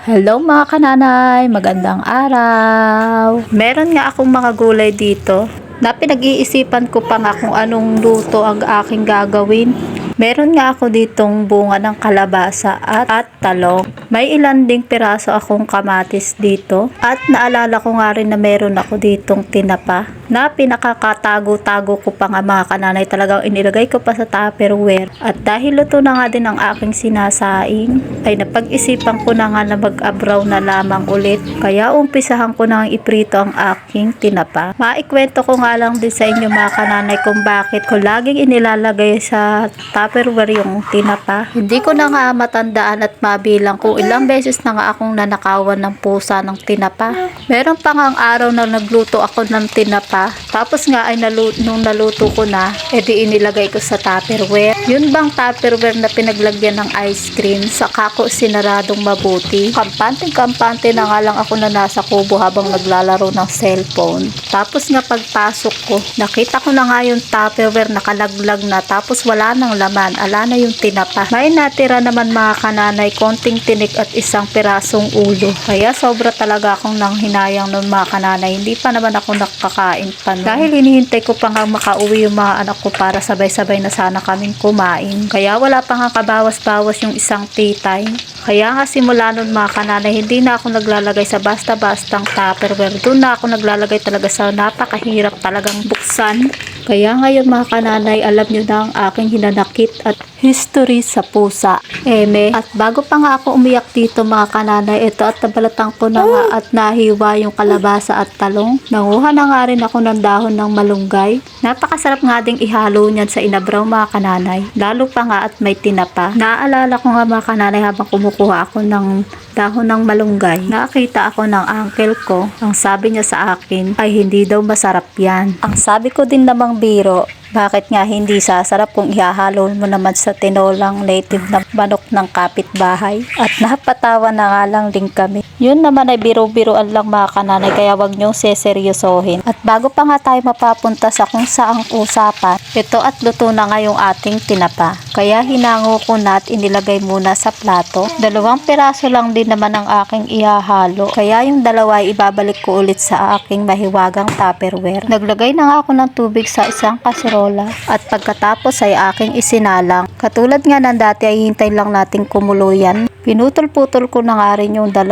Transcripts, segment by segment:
Hello mga kananay, magandang araw. Meron nga akong mga gulay dito na pinag-iisipan ko pa nga kung anong luto ang aking gagawin. Meron nga ako ditong bunga ng kalabasa at talong. May ilan ding piraso akong kamatis dito. At naalala ko nga rin na meron ako ditong tinapa na pinakakatago-tago ko pa nga mga kananay, talagang inilagay ko pa sa Tupperware. At dahil luto na nga din ang aking sinasaing, ay napag-isipan ko na nga na mag-abraw na lamang ulit. Kaya umpisahan ko na iprito ang aking tinapa. Maikwento ko nga lang din sa inyo mga kananay kung bakit ko laging inilalagay sa Tupperware yung tinapa. Hindi ko na nga matandaan at mabilang kung ilang beses na nga akong nanakawan ng pusa ng tinapa. Meron pa nga ang araw na nagluto ako ng tinapa. Tapos nga ay nung naluto ko na, edi inilagay ko sa Tupperware. Yun bang Tupperware na pinaglagyan ng ice cream, saka ko sinaradong mabuti. Kampante na nga lang ako na nasa kubo habang naglalaro ng cellphone. Tapos nga pagpasok ko, nakita ko na nga yung Tupperware nakalaglag na, tapos wala nang laman, ala na yung tinapa. May natira naman mga kananay, konting tinik at isang pirasong ulo. Kaya sobra talaga akong nanghinayang nun mga kananay. Hindi pa naman ako nakakain pa nun. Dahil hinihintay ko pa nga makauwi yung mga anak ko para sabay-sabay na sana kaming kumain. Kaya wala pa nga kabawas-bawas yung isang tea time. Kaya nga simula nun mga kananay, hindi na ako naglalagay sa basta-bastang Tupperware. Doon na ako naglalagay talaga sa napakahirap talagang buksan. Kaya ngayon mga kananay, alam nyo na ang aking hinanakit at history sa pusa, Eme. At bago pa nga ako umiyak dito mga kananay, ito at nabalatan ko na nga at nahiwa yung kalabasa at talong. Nanguha na nga rin ako ng dahon ng malunggay. Napakasarap nga ding ihalo niyan sa inabraw mga kananay. Lalo pa nga at may tinapa. Naalala ko nga mga kananay habang kumukuha ako ng dahon ng malunggay, nakita ako ng uncle ko. Ang sabi niya sa akin ay hindi daw masarap yan. Ang sabi ko din namang biro, bakit nga hindi sasarap kung ihahalo mo naman sa tinolang native na manok ng kapitbahay? At napatawa na nga lang din kami. Yun naman ay biro-biroan lang mga kananay, kaya wag niyong seseryosohin. At bago pa nga tayo mapapunta sa kung saang usapan, ito at luto na nga yung ating tinapa. Kaya hinango ko na at inilagay muna sa plato. 2 piraso lang din naman ang aking ihahalo. Kaya yung dalawa ay ibabalik ko ulit sa aking mahiwagang Tupperware. Naglagay na nga ako ng tubig sa isang kaserola. At pagkatapos ay aking isinalang. Katulad nga ng dati ay hintay lang nating kumulo yan. Pinutol-putol ko na nga rin yung 2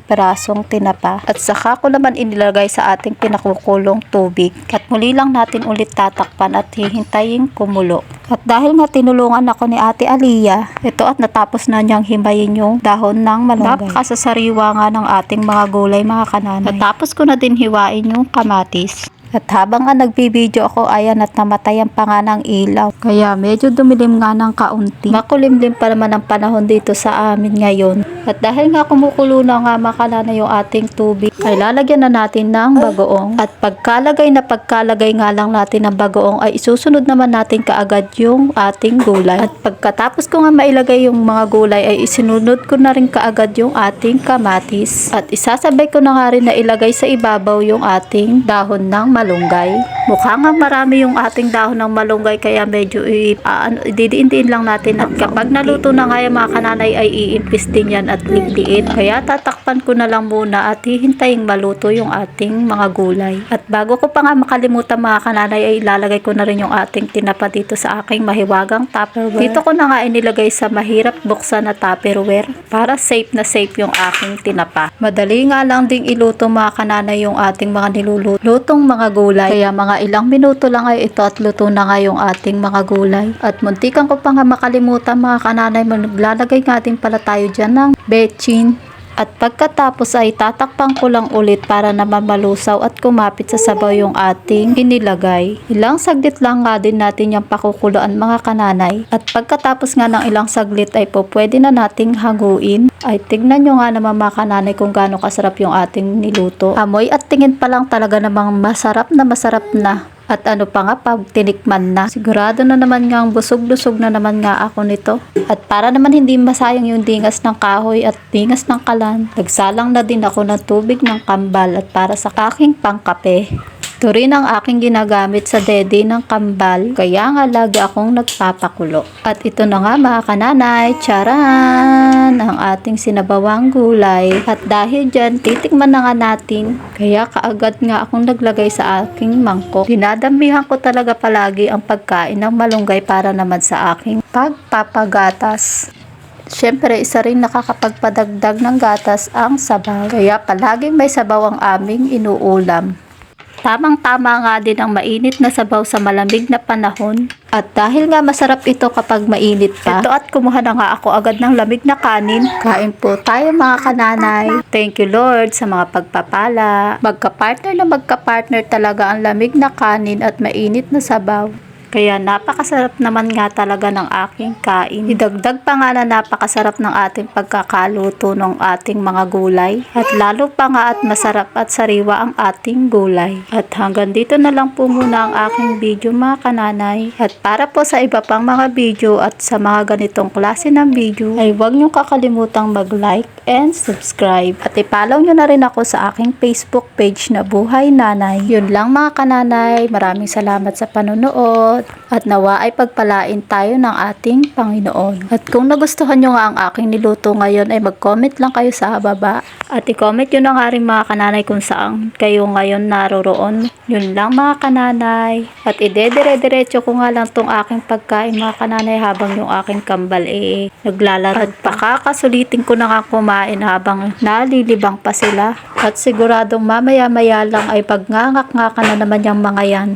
pirasong tinapa. At saka ko naman inilagay sa ating pinakukulong tubig. At muli lang natin ulit tatakpan at hihintayin kumulo. At dahil nga tinulungan ako ni Ate Aliyah, ito at natapos na niyang himayin yung dahon ng malunggay. Napakasasariwa nga ng ating mga gulay mga kananay. Natapos ko na din hiwain yung kamatis. At habang nga nagbibideo ako, ayan at namatayan pa nga ng ilaw. Kaya medyo dumilim nga ng kaunti. Makulimlim pa naman ang panahon dito sa amin ngayon. At dahil nga kumukulo na nga makalana yung ating tubig, ay lalagyan na natin ng bagoong. At pagkalagay nga lang natin ng bagoong, ay isusunod naman natin kaagad yung ating gulay. At pagkatapos ko nga mailagay yung mga gulay, ay isinunod ko na rin kaagad yung ating kamatis. At isasabay ko na nga rin na ilagay sa ibabaw yung ating dahon ng malunggay. Mukha nga marami yung ating dahon ng malunggay, kaya medyo didiin lang natin. At kapag naluto na nga yung mga kananay, ay iimpis din yan at ligliit. Kaya tatakpan ko na lang muna at hihintayin maluto yung ating mga gulay. At bago ko pa nga makalimutan mga kananay, ay ilalagay ko na rin yung ating tinapa dito sa aking mahiwagang Tupperware. Dito ko na nga inilagay sa mahirap buksan na Tupperware para safe na safe yung aking tinapa. Madali nga lang ding iluto mga kananay yung ating mga nilulutong mga gulay. Kaya mga ilang minuto lang ay ito at luto na nga yung ating mga gulay. At muntikan ko pa nga makalimutan mga kananay, maglalagay nga din pala tayo dyan ng bechin. At pagkatapos ay tatakpan ko lang ulit para naman malusaw at kumapit sa sabaw yung ating inilagay. Ilang saglit lang nga din natin yung pakukuluan mga kananay. At pagkatapos nga ng ilang saglit ay po pwede na nating haguin. Ay tignan nyo nga naman mga kananay kung gaano kasarap yung ating niluto. Amoy at tingin pa lang talaga namang masarap na. At ano pa nga, pag tinikman na, sigurado na naman nga busog-lusog na naman nga ako nito. At para naman hindi masayang yung dingas ng kahoy at dingas ng kalan, nagsalang na din ako ng tubig ng kambal at para sa aking pangkape. Ito rin ang aking ginagamit sa dede ng kambal. Kaya nga lagi akong nagpapakulo. At ito na nga mga kananay, charan! Ang ating sinabawang gulay. At dahil dyan, titikman na nga natin. Kaya kaagad nga akong naglagay sa aking mangkok. Dinadamihan ko talaga palagi ang pagkain ng malunggay para naman sa aking pagpapagatas. Siyempre, isa rin nakakapagpadagdag ng gatas ang sabaw. Kaya palaging may sabaw ang aming inuulam. Tamang-tama nga din ang mainit na sabaw sa malamig na panahon. At dahil nga masarap ito kapag mainit pa, ito at kumuha na nga ako agad ng lamig na kanin. Kain po tayo mga kananay. Thank you Lord sa mga pagpapala. Magka-partner talaga ang lamig na kanin at mainit na sabaw. Kaya napakasarap naman nga talaga ng aking kain. Idagdag pa nga na napakasarap ng ating pagkakaluto ng ating mga gulay. At lalo pa nga at masarap at sariwa ang ating gulay. At hanggang dito na lang po muna ang aking video mga kananay. At para po sa iba pang mga video at sa mga ganitong klase ng video, ay huwag niyong kakalimutang mag-like and subscribe. At i-follow nyo na rin ako sa aking Facebook page na Buhay Nanay. Yun lang mga kananay. Maraming salamat sa panonood. At nawa ay pagpalain tayo ng ating Panginoon. At kung nagustuhan nyo nga ang aking niluto ngayon ay mag-comment lang kayo sa baba. At i-comment nyo na nga rin mga kananay kung saan kayo ngayon naroroon. Yun lang mga kananay. At idedire-diretso ko nga lang tong aking pagkain mga kananay habang yung aking kambal naglalaro. At pakakasulitin ko na nga kumain habang nalilibang pa sila. At siguradong mamaya-maya lang ay pagngangak-ngaka na naman yung mga yan.